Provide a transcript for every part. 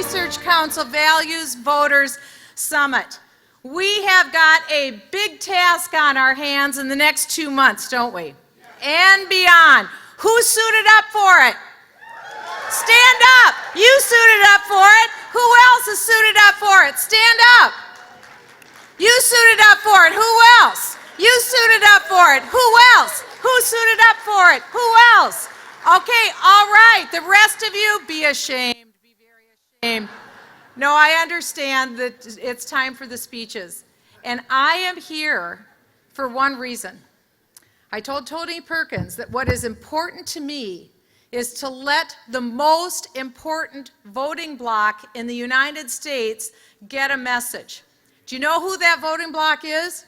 Research Council Values Voters Summit. We have got a big task on our hands in the next 2 months, don't we? And beyond. Who's suited up for it? Stand up. You suited up for it. Who else is suited up for it? Stand up. You suited up for it. Who else? You suited up for it. Who else? Who suited up for it? Who else? Okay, all right. The rest of you, be ashamed. Be very ashamed. No, I understand that it's time for the speeches. And I am here for one reason. I told Tony Perkins that what is important to me is to let the most important voting bloc in the United States get a message. Do you know who that voting bloc is?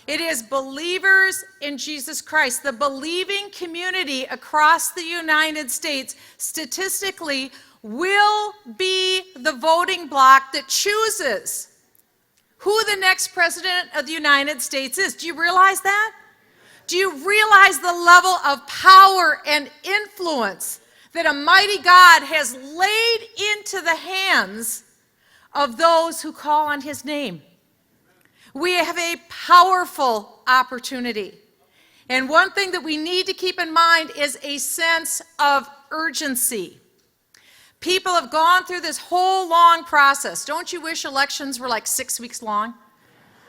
It is believers in Jesus Christ. The believing community across the United States statistically will be the voting bloc that chooses who the next president of the United States is. Do you realize that? Do you realize the level of power and influence that a mighty God has laid into the hands of those who call on his name? We have a powerful opportunity. And one thing that we need to keep in mind is a sense of urgency. People have gone through this whole long process. Don't you wish elections were like 6 weeks long?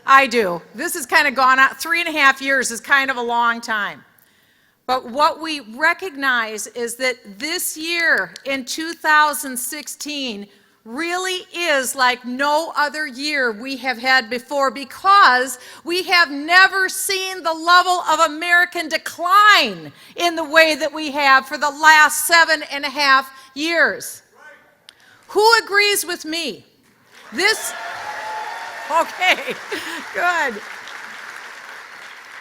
I do. This has kind of gone out. 3.5 years is kind of a long time. But what we recognize is that this year in 2016 really is like no other year we have had before, because we have never seen the level of American decline in the way that we have for the last 7.5 years. Who agrees with me? Okay, good.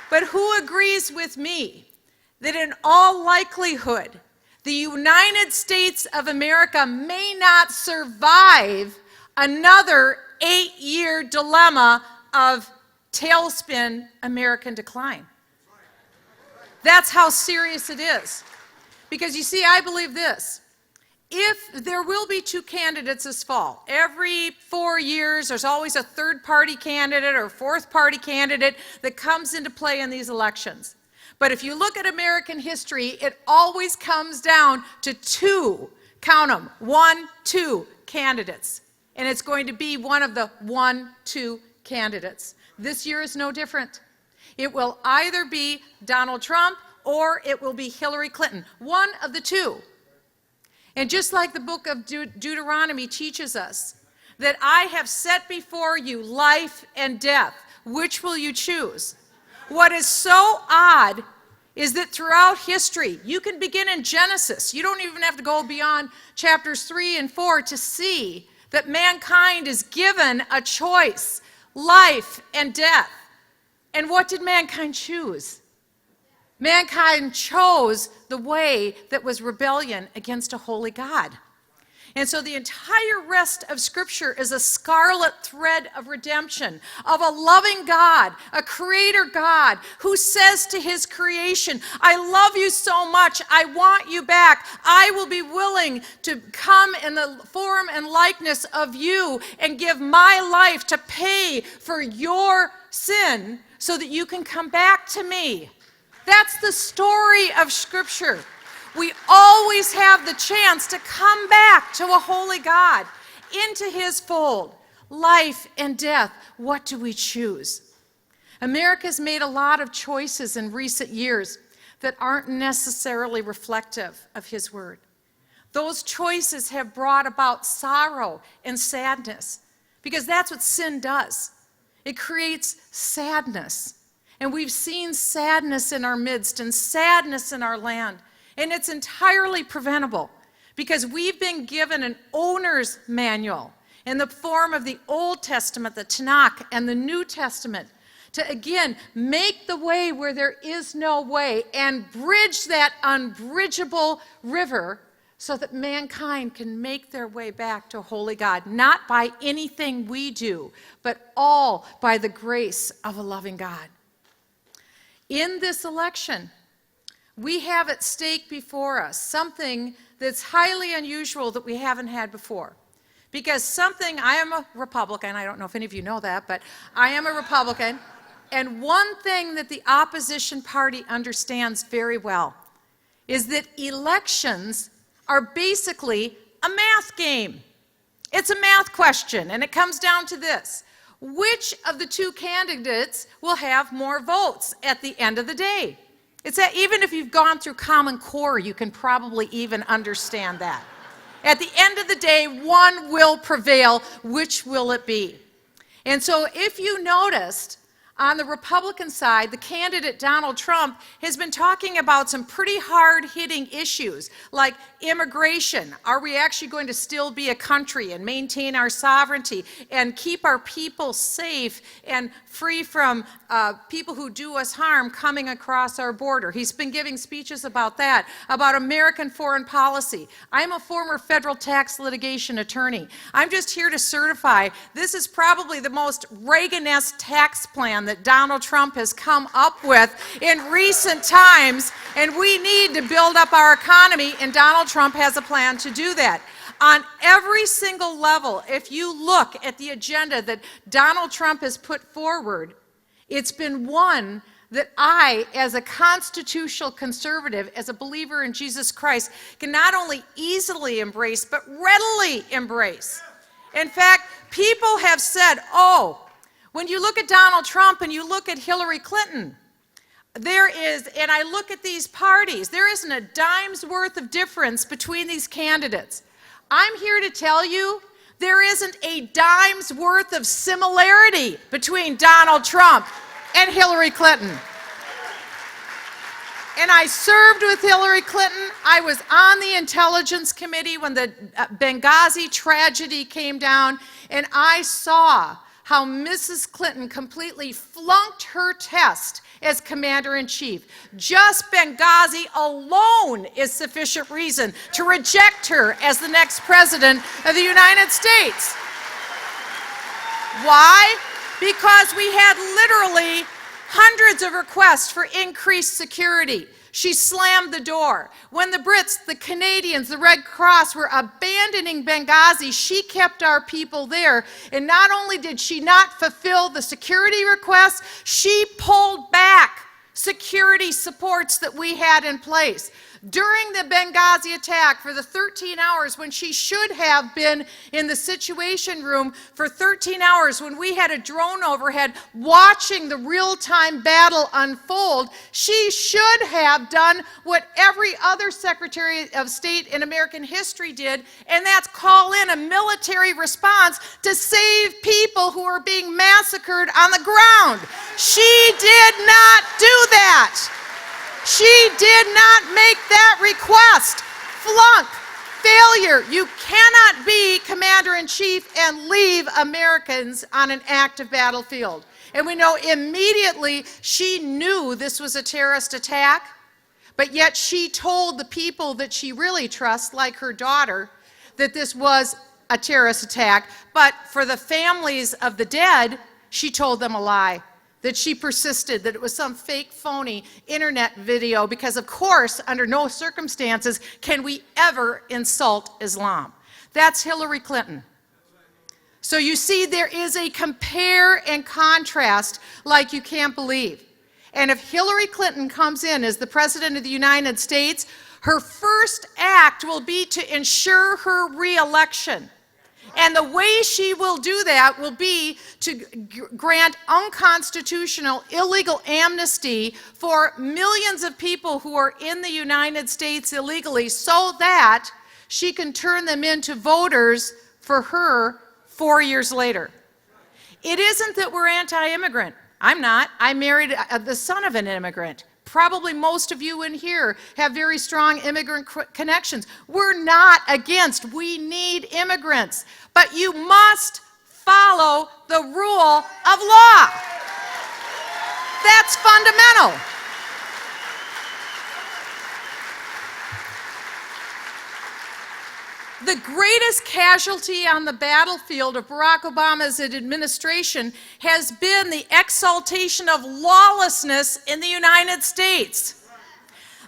But who agrees with me that in all likelihood, the United States of America may not survive another 8-year dilemma of tailspin American decline? That's how serious it is. Because you see, I believe this. If there will be 2 candidates this fall, every 4 years there's always a third-party candidate or fourth-party candidate that comes into play in these elections. But if you look at American history, it always comes down to 2, count them, 1, 2 candidates. And it's going to be one of the 1, 2 candidates. This year is no different. It will either be Donald Trump or it will be Hillary Clinton, one of the 2. And just like the book of Deuteronomy teaches us, that I have set before you life and death, which will you choose? What is so odd is that throughout history, you can begin in Genesis. You don't even have to go beyond chapters 3 and 4 to see that mankind is given a choice, life and death. And what did mankind choose? Mankind chose the way that was rebellion against a holy God. And so the entire rest of Scripture is a scarlet thread of redemption, of a loving God, a creator God who says to his creation, I love you so much, I want you back. I will be willing to come in the form and likeness of you and give my life to pay for your sin so that you can come back to me. That's the story of Scripture. We always have the chance to come back to a holy God, into his fold. Life and death, what do we choose? America's made a lot of choices in recent years that aren't necessarily reflective of his word. Those choices have brought about sorrow and sadness, because that's what sin does. It creates sadness. And we've seen sadness in our midst and sadness in our land. And it's entirely preventable, because we've been given an owner's manual in the form of the Old Testament, the Tanakh, and the New Testament to, again, make the way where there is no way and bridge that unbridgeable river so that mankind can make their way back to a holy God, not by anything we do, but all by the grace of a loving God. In this election, we have at stake before us something that's highly unusual that we haven't had before. because I am a Republican, I don't know if any of you know that, but I am a Republican, and one thing that the opposition party understands very well is that elections are basically a math game. It's a math question, and it comes down to this. Which of the two candidates will have more votes at the end of the day? It's that even if you've gone through Common Core, you can probably even understand that. At the end of the day, one will prevail. Which will it be? And so if you noticed, on the Republican side, the candidate Donald Trump has been talking about some pretty hard-hitting issues like immigration. Are we actually going to still be a country and maintain our sovereignty and keep our people safe and free from people who do us harm coming across our border? He's been giving speeches about that, about American foreign policy. I'm a former federal tax litigation attorney. I'm just here to certify this is probably the most Reagan-esque tax plan that Donald Trump has come up with in recent times, and we need to build up our economy, and Donald Trump has a plan to do that. On every single level, if you look at the agenda that Donald Trump has put forward, it's been one that I, as a constitutional conservative, as a believer in Jesus Christ, can not only easily embrace, but readily embrace. In fact, people have said, oh, when you look at Donald Trump and you look at Hillary Clinton, there is, and I look at these parties, there isn't a dime's worth of difference between these candidates. I'm here to tell you there isn't a dime's worth of similarity between Donald Trump and Hillary Clinton. And I served with Hillary Clinton. I was on the Intelligence Committee when the Benghazi tragedy came down, and I saw how Mrs. Clinton completely flunked her test as commander-in-chief. Just Benghazi alone is sufficient reason to reject her as the next president of the United States. Why? Because we had literally hundreds of requests for increased security. She slammed the door. When the Brits, the Canadians, the Red Cross were abandoning Benghazi, she kept our people there. And not only did she not fulfill the security requests, she pulled back security supports that we had in place. During the Benghazi attack, for the 13 hours when she should have been in the Situation Room for 13 hours, when we had a drone overhead watching the real-time battle unfold, she should have done what every other Secretary of State in American history did, and that's call in a military response to save people who are being massacred on the ground. She did not do that. She did not make that request. Flunk. Failure. You cannot be commander-in-chief and leave Americans on an active battlefield. And we know immediately she knew this was a terrorist attack, but yet she told the people that she really trusts, like her daughter, that this was a terrorist attack. But for the families of the dead, she told them a lie. That she persisted, that it was some fake, phony internet video, because of course, under no circumstances can we ever insult Islam. That's Hillary Clinton. So you see, there is a compare and contrast like you can't believe. And if Hillary Clinton comes in as the President of the United States, her first act will be to ensure her re-election. And the way she will do that will be to grant unconstitutional, illegal amnesty for millions of people who are in the United States illegally, so that she can turn them into voters for her 4 years later. It isn't that we're anti-immigrant. I'm not. I married the son of an immigrant. Probably most of you in here have very strong immigrant connections. We're not against. We need immigrants. But you must follow the rule of law. That's fundamental. The greatest casualty on the battlefield of Barack Obama's administration has been the exaltation of lawlessness in the United States.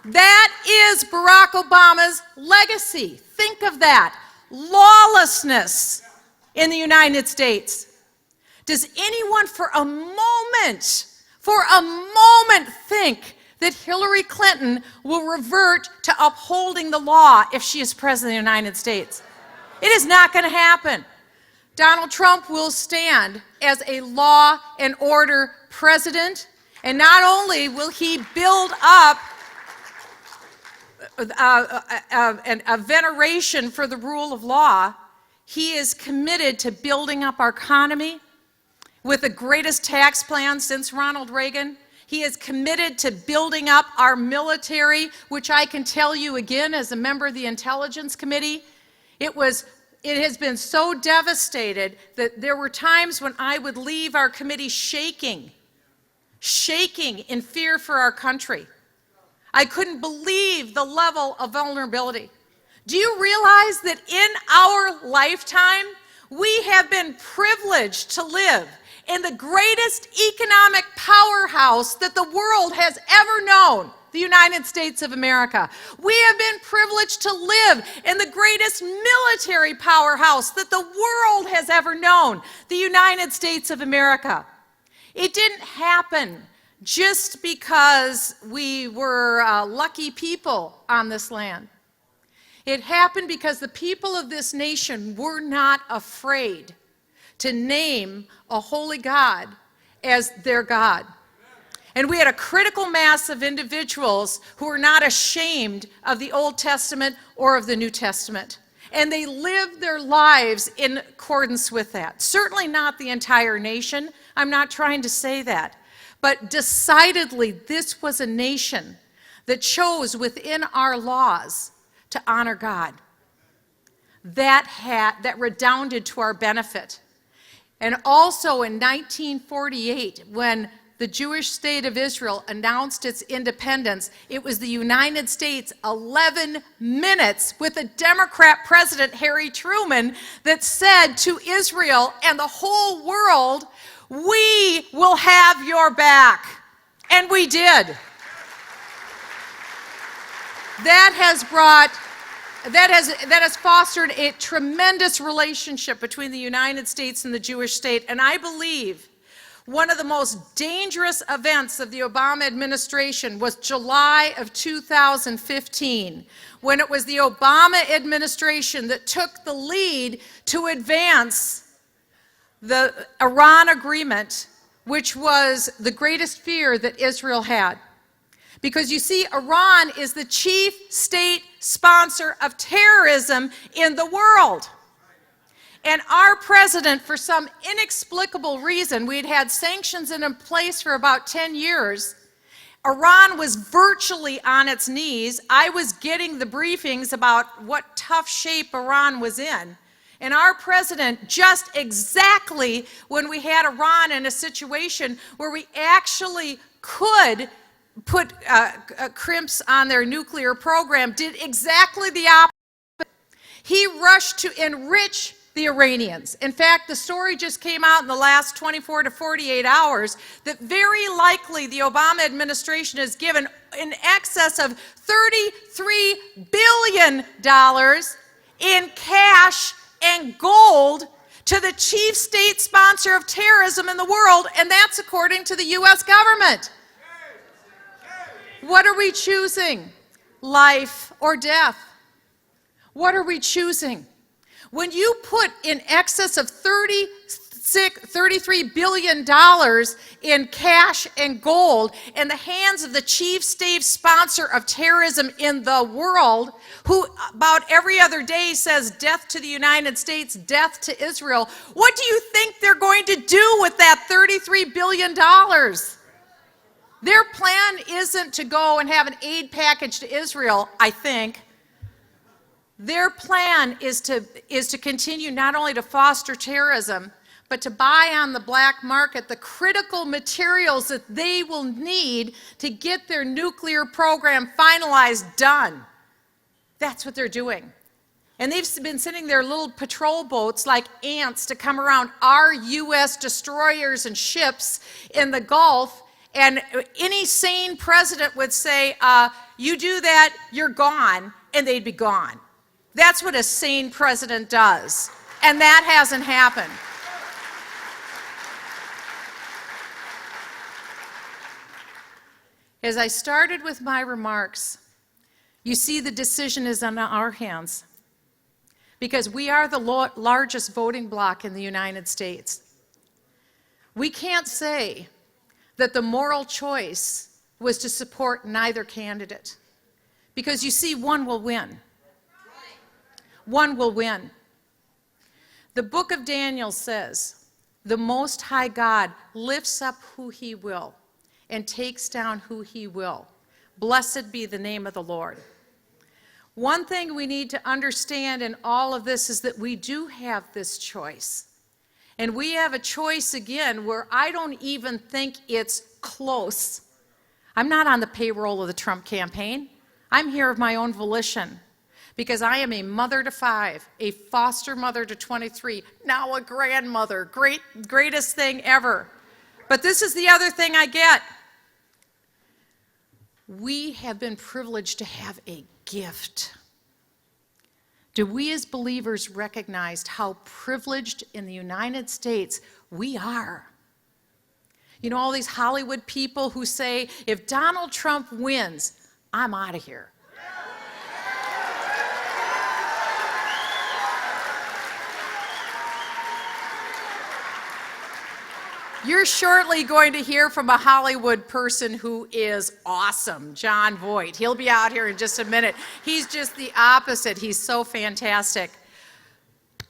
That is Barack Obama's legacy. Think of that. Lawlessness. in the United States. Does anyone for a moment think that Hillary Clinton will revert to upholding the law if she is president of the United States? It is not going to happen. Donald Trump will stand as a law and order president, and not only will he build up a veneration for the rule of law, he is committed to building up our economy with the greatest tax plan since Ronald Reagan. He is committed to building up our military, which I can tell you again as a member of the Intelligence Committee, it has been so devastated that there were times when I would leave our committee shaking in fear for our country. I couldn't believe the level of vulnerability. Do you realize that in our lifetime, we have been privileged to live in the greatest economic powerhouse that the world has ever known, the United States of America. We have been privileged to live in the greatest military powerhouse that the world has ever known, the United States of America. It didn't happen just because we were lucky people on this land. It happened because the people of this nation were not afraid to name a holy God as their God. And we had a critical mass of individuals who were not ashamed of the Old Testament or of the New Testament. And they lived their lives in accordance with that. Certainly not the entire nation. I'm not trying to say that. But decidedly, this was a nation that chose within our laws to honor God. That redounded to our benefit. And also in 1948, when the Jewish state of Israel announced its independence, it was the United States, 11 minutes with a Democrat president, Harry Truman, that said to Israel and the whole world, "We will have your back." And we did. That has fostered a tremendous relationship between the United States and the Jewish state. And I believe one of the most dangerous events of the Obama administration was July of 2015, when it was the Obama administration that took the lead to advance the Iran agreement, which was the greatest fear that Israel had. Because you see, Iran is the chief state sponsor of terrorism in the world. And our president, for some inexplicable reason, we'd had sanctions in place for about 10 years. Iran was virtually on its knees. I was getting the briefings about what tough shape Iran was in. And our president, just exactly when we had Iran in a situation where we actually could put crimps on their nuclear program, did exactly the opposite. He rushed to enrich the Iranians. In fact, the story just came out in the last 24 to 48 hours that very likely the Obama administration has given in excess of $33 billion in cash and gold to the chief state sponsor of terrorism in the world, and that's according to the U.S. government. What are we choosing? Life or death? What are we choosing? When you put in excess of $33 billion in cash and gold in the hands of the chief state sponsor of terrorism in the world, who about every other day says death to the United States, death to Israel, what do you think they're going to do with that $33 billion? Their plan isn't to go and have an aid package to Israel, I think. Their plan is to continue not only to foster terrorism, but to buy on the black market the critical materials that they will need to get their nuclear program finalized, done. That's what they're doing. And they've been sending their little patrol boats like ants to come around our U.S. destroyers and ships in the Gulf. And any sane president would say, you do that, you're gone, and they'd be gone. That's what a sane president does. And that hasn't happened. As I started with my remarks, you see the decision is on our hands because we are the largest voting bloc in the United States. We can't say that the moral choice was to support neither candidate because you see, one will win. One will win. The book of Daniel says, the Most High God lifts up who he will and takes down who he will. Blessed be the name of the Lord. One thing we need to understand in all of this is that we do have this choice. And we have a choice again where I don't even think it's close. I'm not on the payroll of the Trump campaign. I'm here of my own volition because I am a mother to 5, a foster mother to 23, now a grandmother, greatest thing ever. But this is the other thing I get. We have been privileged to have a gift. Do we as believers recognize how privileged in the United States we are? You know, all these Hollywood people who say, if Donald Trump wins, I'm out of here. You're shortly going to hear from a Hollywood person who is awesome, John Voight. He'll be out here in just a minute. He's just the opposite. He's so fantastic.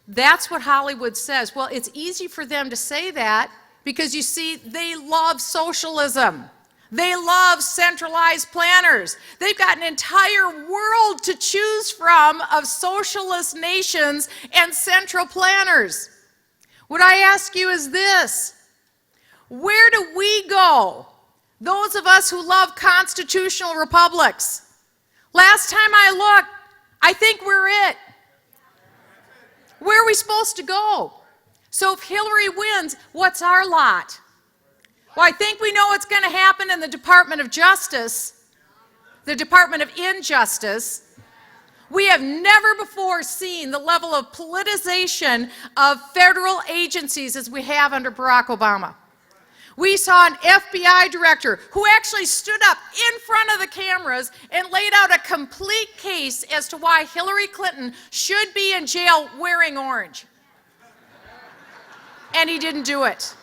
That's what Hollywood says. Well, it's easy for them to say that because, you see, they love socialism. They love centralized planners. They've got an entire world to choose from of socialist nations and central planners. What I ask you is this. Where do we go? Those of us who love constitutional republics. Last time I looked, I think we're it. Where are we supposed to go? So if Hillary wins, what's our lot? Well, I think we know what's going to happen in the Department of Justice, the Department of Injustice. We have never before seen the level of politicization of federal agencies as we have under Barack Obama. We saw an FBI director who actually stood up in front of the cameras and laid out a complete case as to why Hillary Clinton should be in jail wearing orange. And he didn't do it.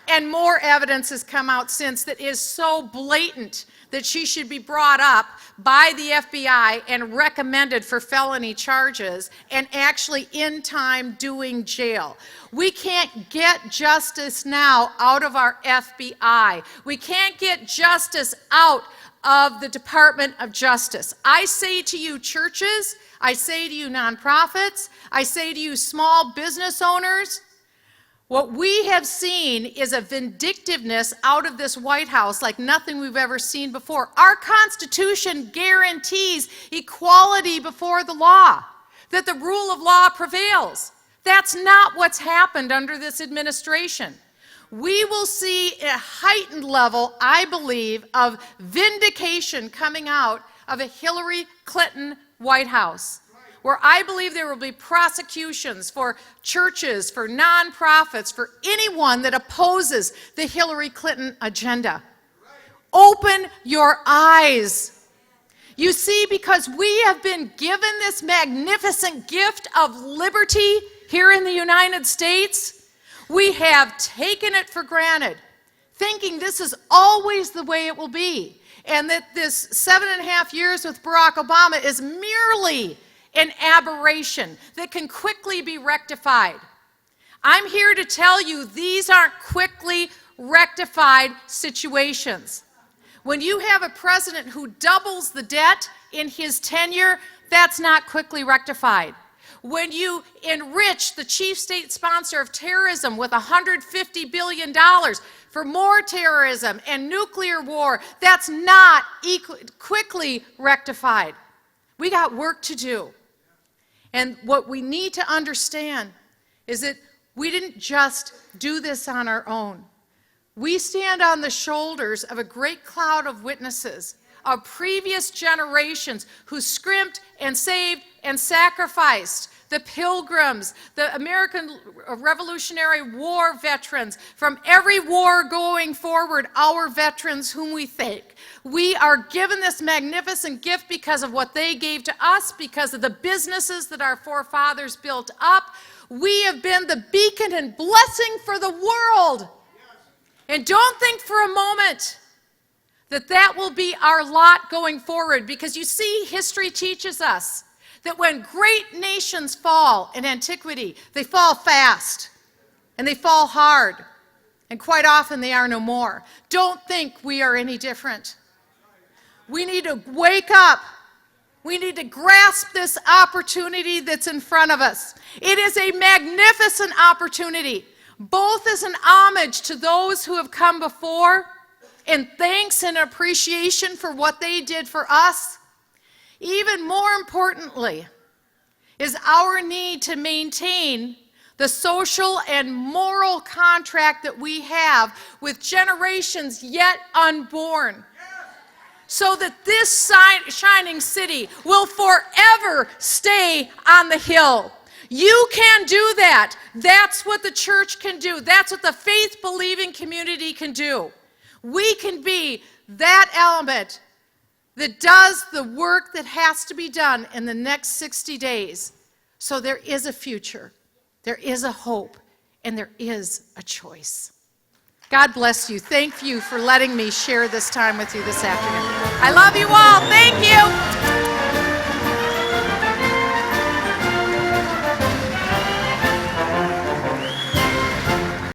And more evidence has come out since that is so blatant that she should be brought up by the FBI and recommended for felony charges and actually in time doing jail. We can't get justice now out of our FBI. We can't get justice out of the Department of Justice. I say to you churches, I say to you nonprofits, I say to you small business owners, what we have seen is a vindictiveness out of this White House like nothing we've ever seen before. Our Constitution guarantees equality before the law, that the rule of law prevails. That's not what's happened under this administration. We will see a heightened level, I believe, of vindication coming out of a Hillary Clinton White House, where I believe there will be prosecutions for churches, for nonprofits, for anyone that opposes the Hillary Clinton agenda. Open your eyes. You see, because we have been given this magnificent gift of liberty here in the United States, we have taken it for granted, thinking this is always the way it will be, and that this 7.5 years with Barack Obama is merely an aberration that can quickly be rectified. I'm here to tell you these aren't quickly rectified situations. When you have a president who doubles the debt in his tenure, that's not quickly rectified. When you enrich the chief state sponsor of terrorism with $150 billion for more terrorism and nuclear war, that's not quickly rectified. We got work to do. And what we need to understand is that we didn't just do this on our own. We stand on the shoulders of a great cloud of witnesses, of previous generations who scrimped and saved and sacrificed. The Pilgrims, the American Revolutionary War veterans, from every war going forward, our veterans whom we thank. We are given this magnificent gift because of what they gave to us, because of the businesses that our forefathers built up. We have been the beacon and blessing for the world. And don't think for a moment that that will be our lot going forward, because you see, history teaches us that when great nations fall in antiquity, they fall fast and they fall hard, and quite often they are no more. Don't think we are any different. We need to wake up. We need to grasp this opportunity that's in front of us. It is a magnificent opportunity, both as an homage to those who have come before, and thanks and appreciation for what they did for us. Even more importantly is our need to maintain the social and moral contract that we have with generations yet unborn, so that this shining city will forever stay on the hill. You can do that. That's what the church can do. That's what the faith-believing community can do. We can be that element that does the work that has to be done in the next 60 days. So there is a future, there is a hope, and there is a choice. God bless you. Thank you for letting me share this time with you this afternoon. I love you all. Thank you.